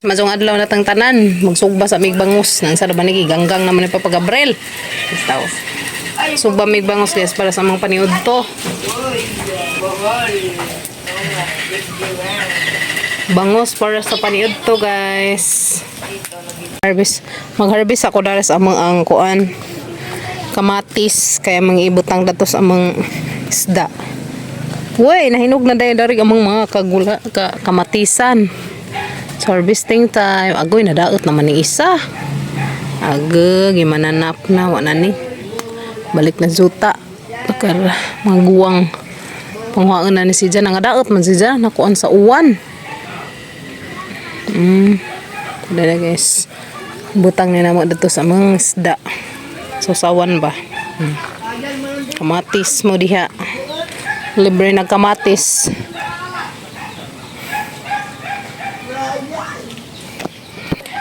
Masong adlaw na tang tanan, magsugba sa migbangus nang sa manigi ganggang naman ni papagabrel. Bitaw. Sugba migbangus guys para sa mga paniud to. Bangus para sa paniud to guys. Harvest. Mag-harvest ako dara sa among ang kuan. Kamatis kaya mangibutang datos among isda. Uy, nahinog na dari among mga kamatisan. Harvesting time. Agoy, nadaot naman ni isa. Aga, gimana nap na. Wala ni. Balik na zuta. Bakar, maguwang. Panghuaan na ni si Jan. Ang nadaot man si Jan. Nakuan sa uwan. Dada guys. Butang ni naman dito sa mga isda. Sasawan ba? Kamatis mo diha. Libre na kamatis.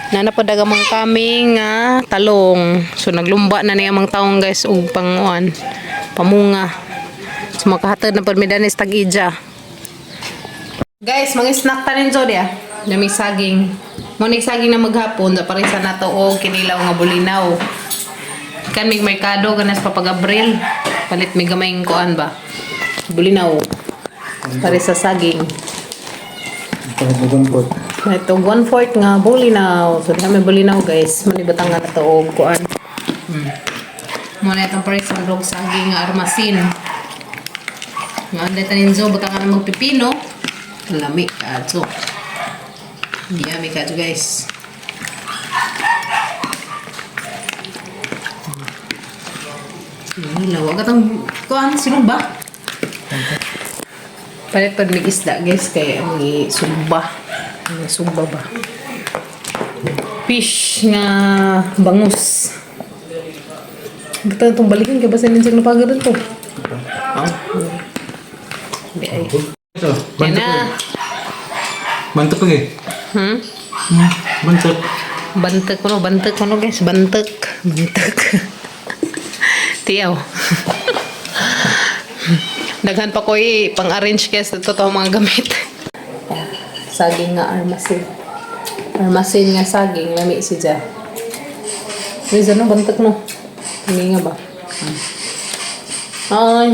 Nanapadag amang kaming talong. So naglumba na niya amang taong guys ug panguan pamunga. So makahatag na permidanis tag-ija. Guys, mga snack tanin so dia. Dami saging. Mo ni saging na maghapon da pare sa nato og kinilaw nga bulinaw. Kan mig merkado ganas papagabril. Palit mi gamay kuan ba. Bulinaw. Pare sa saging. Ito 1/4 nga bulinaw. So dami bulinaw guys. Malibatan nga nato og kuan. Muna itong pare sa log saging nga armasin. Nga dito ninyo butang nga magpipino. Lami kadso. Yummy kadso guys. Lawa katong kuan sino ba? Palit pag isda guys kaya ang sumba. Sumba ba? Fish nga bangus. Kita itong balikin kaya basta ninsig na pagod ito. Hindi ay. Yan na. Bantek lagi? Bantek. Bantek ko no guys. Bantek. Tiyaw. Daghan pa ko pang-arrange guys ito mga gamit. Saging nga armasin. Armasin nga saging. Lami si Jah. Riza no, bantak no. Hindi nga ba? Ay.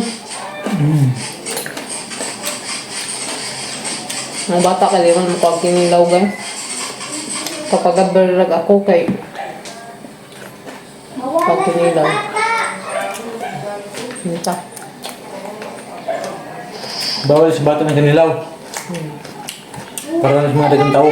Mga bata ka di man mapagkinilaw guys. Kapag-abarag ako kay pagkinilaw. Ito. Bawal sa bata ng kanilaw. Para na mga dagang tao.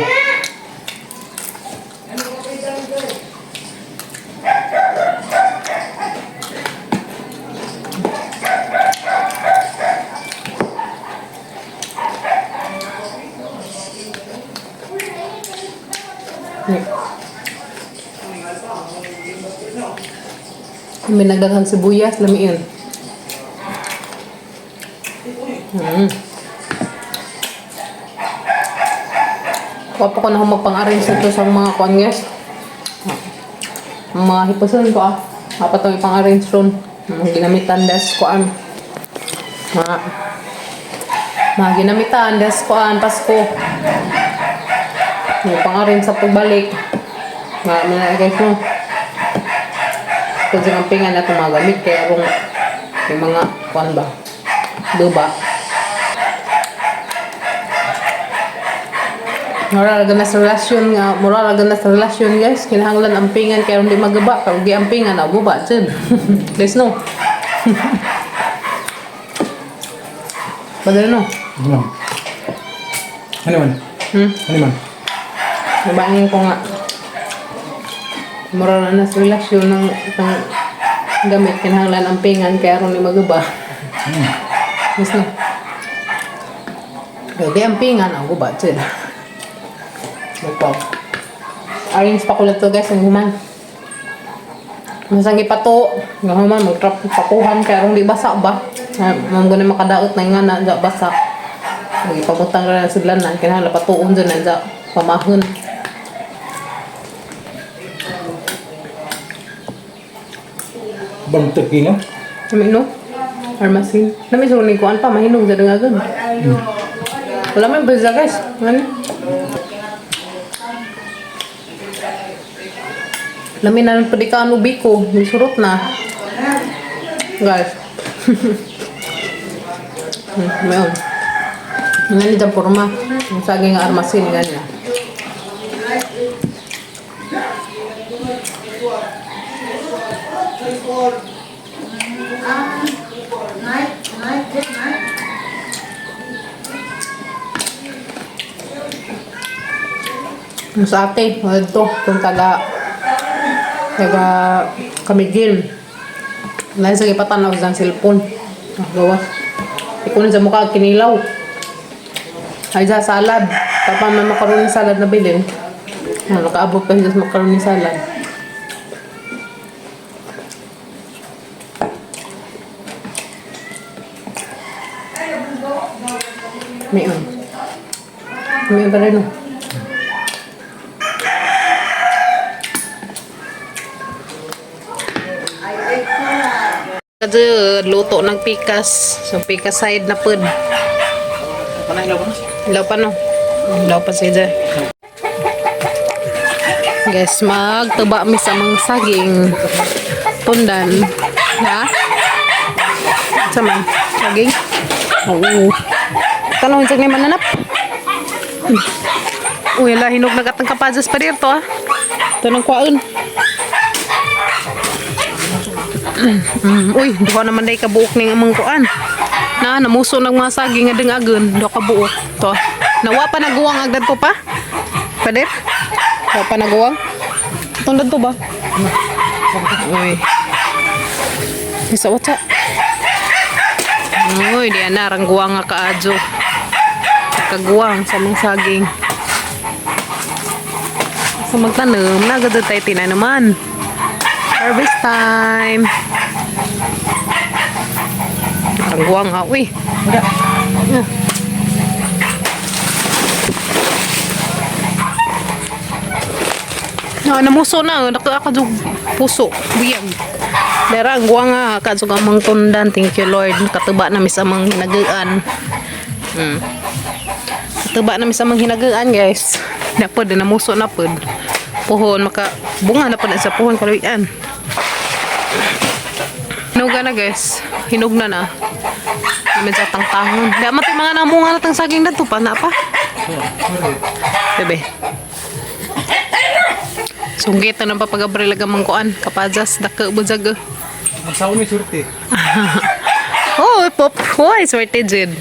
May nagdaghang sibuyas, lami yun. Wapa ko na humagpang-arrange ito sa mga konyas. Mga hipuson ko Wapa itong ipang-arrange ron. Mga ginamitan des koan. Mga ginamitan des koan, Pasko. Mga pang-arrange sa pagbalik. Mga guys no. Kung sa kampingan na itong mga gamit, kaya kung yung mga kuan ba? Duba. Mura na sa relasyon nga, mura na sa relasyon guys. Kinahanglan ampingan kaya hindi magaba. Kung di ampingan, guba dyan. Guys no. Padala no? Ano man? Ano man? Nabangin ko nga. Mura na sa relasyon ng itong gamit. Kinahanglan ampingan kaya hindi magaba. Guys no. Kung di ampingan, guba dyan. Arrange pa ko lang to guys ang human. Masang ipato ng human mag-trap pakuhan kaya kung di basa ba mamgo na makadaot na nga na basa magipamutang ka na sa blanan kaya patuon dyan na pamahon. Bantek nga? Nami no? Armasin nami sa kunikuan pa mahinog dyan nga agad. Wala may beza guys. Ano? Lamin na pwede ka ano biko. Misurot na. Guys. Mayroon. Ngayon dyan porma. Yung saging nga armasin. Ganyan. Yung sa ate, ito, itong taga Kamigin. Dahil sa ipatanaw sa cellphone. Gawas. Ikunin sa mukha, kinilaw. Ay sa salad. Tapos may macaroni salad na bilhin. Nakaabot pa siya sa macaroni salad. Mayon. Mayon pa rin o. Kasi luto ng pikas. So pikas side na pud. Panay ilaw mo? Ilaw pa no. Ilaw pa siya dyan. Guys, magtuba mi sa mga saging tundan. Ha? Saman? Saging? Oo. Tanong siya ngayon mananap. Uy, ala, hinog na katang kapajas pa dito ha. Ito ng kwaun. Uy, duha naman day kabuok ning among kuan. Namuso ng mga saging nga agon, do kabuok. To. Nawa pa naguwang agdad ko pa? Pader? Nawa pa naguwang? Itong dadto ba? Uy. Isa wata. Uy, diyan na rang guwang nga kaadyo. Kaguwang sa mga saging. Sa magtanom, nagadad tayo naman. Harvest time. Ang guwang ha. Uy. Wala. Namuso na. Nakakadug puso. Biyag. Dara ang guwang ha. Kadug ang mga tundan. Thank you Lord. Katuba na sa mga hinagaan. Katuba na sa mga hinagaan guys. Napod. Namuso na pod. Puhon. Bunga na po na sa puhon. Kaluyan. Hinuga na guys. Hinog na. Medyo tangtahon. Di amat yung mga namunga na tang saging na to pa. Na pa? Bebe. Sunggit na ng papagabrilag ang mangkuan. Kapajas. Daka ubunzag. Ang saon may surti. Oh, pop. Why? Swerte dyan.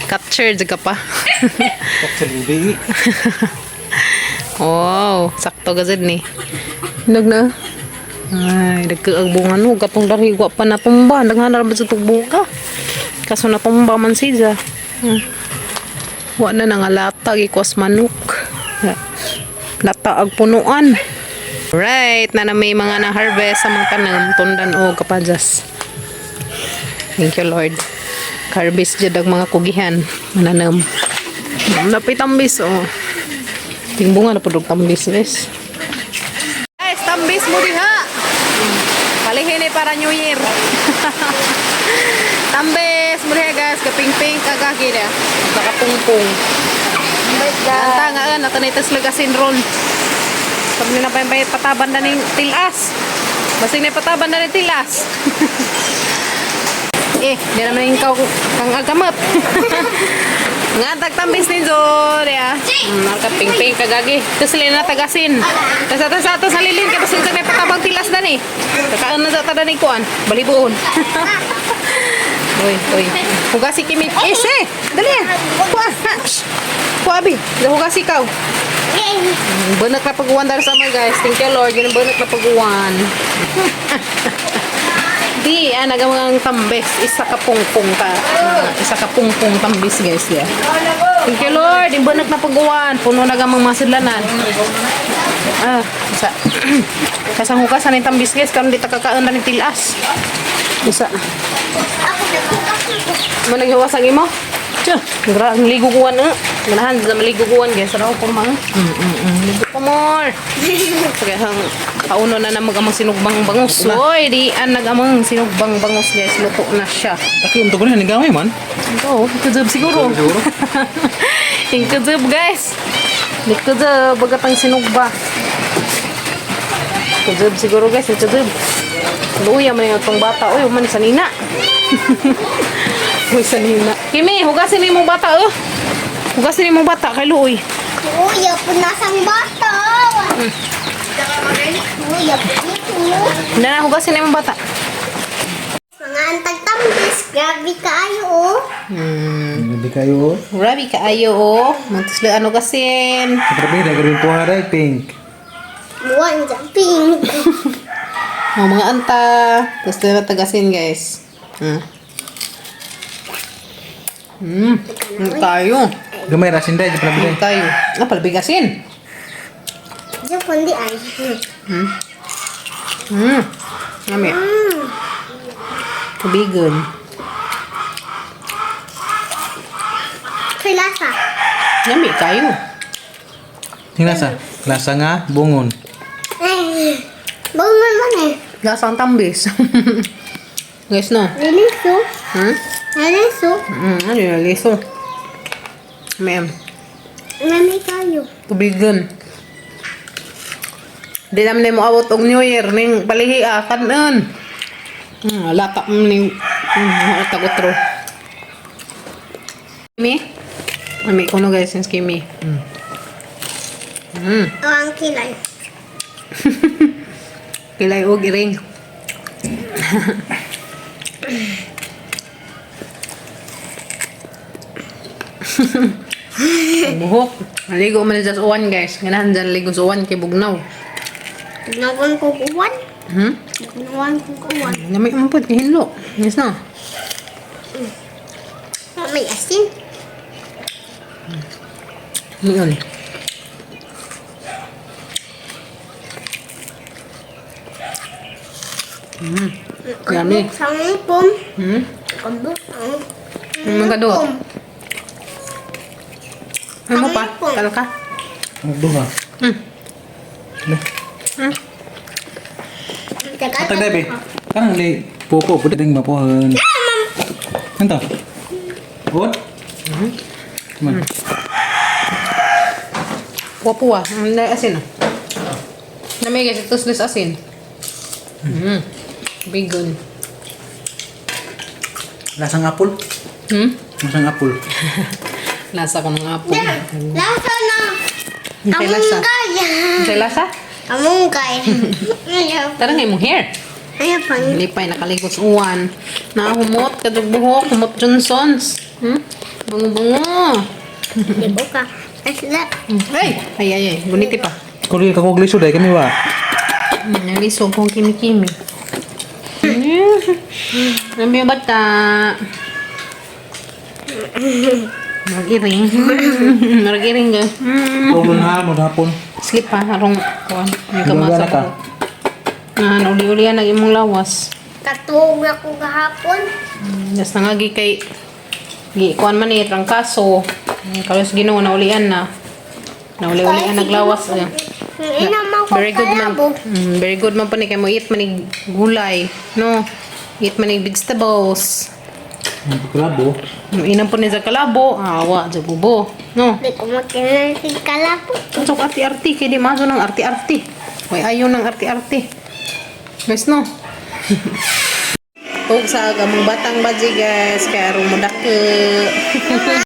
Capture dyan ka pa. Kapsal ubi. Wow. Sakto gazid ni. Hinog na. Ay, nagkaag bunga no. Katong darigwa pa natumba. Naghanarap sa tugbunga. Kaso natumba man siya. Wala na nga latag. Ikwas manok. Lataag punuan. Right. Na may mga na-harvest sa mga tanam. Tundan o kapajas. Thank you Lord. Harvest dyan ang mga kugihan. Mananam. Napay tambis o. Ting bunga na pudog tambis guys. Guys, tambis mo diha. Palihin para New Year. Tambes mo diha guys, kaping-ping kagagi na. Nakapungpung. Anta nga nga natanitas lagasin ron. Sabi na pa yung pataban na ng tilas. Basing na pataban na ng tilas. Di naman yung kang agamat. Nga tagtambis ni Zor ya. Nakaping-ping kagagi. Tapos sila na tagasin. Tapos ato sa lilin kaya tapos may patabang tilas na ni. Kakaan na sa tada ni Kuan. Balibuon. Uy. Hugasi kimi. Dali yan. Kuabi. Hugasi ikaw. Banat na pag-uwan dahil sa mga guys. Thank you Lord. Yan ang banat na pag-uwan. Di, nagamang tambis. Isa ka pungpung ka. Isa ka pungpung tambis guys. Yeah. Thank you Lord. Yung banat na pag-uwan. Puno nagamang masidlanan. Isa. Kasang hukasan yung tambis guys. Karon di takakaon na ng tilas. Isa. Ano naghiwasan imo? Tiyo, ang liguguan ganahan sa maliguguan guys. Ano po mga? Ligo pa more. Kaya hang kauno na namag amang sinugbang bangus. Oy, di nagamang sinugbang bangus guys. Luto na siya. Tapi untuk ko na gamay man. Oo, ikudzob siguro. Ikudzob guys. Ikudzob bagatang sinugba. Kujub siguro guys, kujub. Luya man yung itong bata. Uy, man sanina. Uy, sanina. Kimi, hugasin ni mo bata, oh. Hugasin ni mo bata kay Luoy. Uy, po nasang bata. Uy, po dito. Na, hugasin ni mo bata. Mga antag-tambis, grabe kayo, oh. Hindi kayo. Grabe ka ayo, oh. Mantuslo ano kasin. Grabe, nagawin po haray, pink. Buwan dyan, pink. Oh, mga anta. Tapos na natagasin, guys. Tayo. Gamay rasin dahil, di pala bilay. Tayo. Ah, palabigasin. Diyan po hindi ay. Nami. Kabigon. Kay lasa. Nami, kayo. Tingnan sa, lasa nga, bungon. Ay, bangon man eh. Lasang tambis. Guys, no? Liliso. Liliso. Ano yung liso? Ma'am. Mami kayo. Tubigan. Di naman na mo abot og New Year ning palihi kanon. Lata mo ning tagotro. Kimi? Ami ko no guys since Kimi. Ang kilay. Kilay og iring. Buhok. Maligo man dyan sa uwan guys. Ganahan dyan ligo sa uwan kay Bugnaw. Tignawan ko kuwan. Tignawan ko kuwan. Namay umpod kay Hinlo. Yes na. May asin. Yun. Yummy. Sang pom. Kabuk. Ang mga kadot. Ano mo pa? Talo ka? Magduha. Atag dabi. Karang li, popo, pwede ding mapuhan. Ento? Good? Man. Wapuwa. Ang asin. Namay guys, ito slis asin. Bigon. Lasang apple? Lasang apple. Lasa ko ng apple. Lasa na. Kay lasa. Amunggay. Kay lasa? Amunggay. Ayaw. Tara nga mong hair. Ayaw pa. Lipay nakaligod sa uwan. Nahumot kadug buhok, humot Johnsons. Bungo-bungo. Di ko ka. Asla. Ay. Guniti pa. Kuli ka kong liso dahil kami ba? Nalisog kong kimi-kimi. Nami yung bata. Mag-iring. Mag-iring ka. Tulong na, maghapon. Sleep ha, harong kuwan. Yung Gumagana kamasa ka? ko. Uli-ulian ang imong lawas. Katog ako kahapon. Yes, nangagi kay kuwan man ni trangkaso. Kalos Ginoo na ulian na. Nauli-ulian naglawas. Inamaw ko Very good man. kalabo. Very good man po ni kay mo eat manig gulay. No. Eat manig vegetables. Kalabo. Inam po ni sa kalabo. Awa, sa bubo. No. Di ko makinan si kalabo. Tusok arti-arti. Kaya di maso ng arti-arti. May ayaw ng arti-arti. Guys, no? Tug sa gamong batang baji, guys. Kaya rumudake.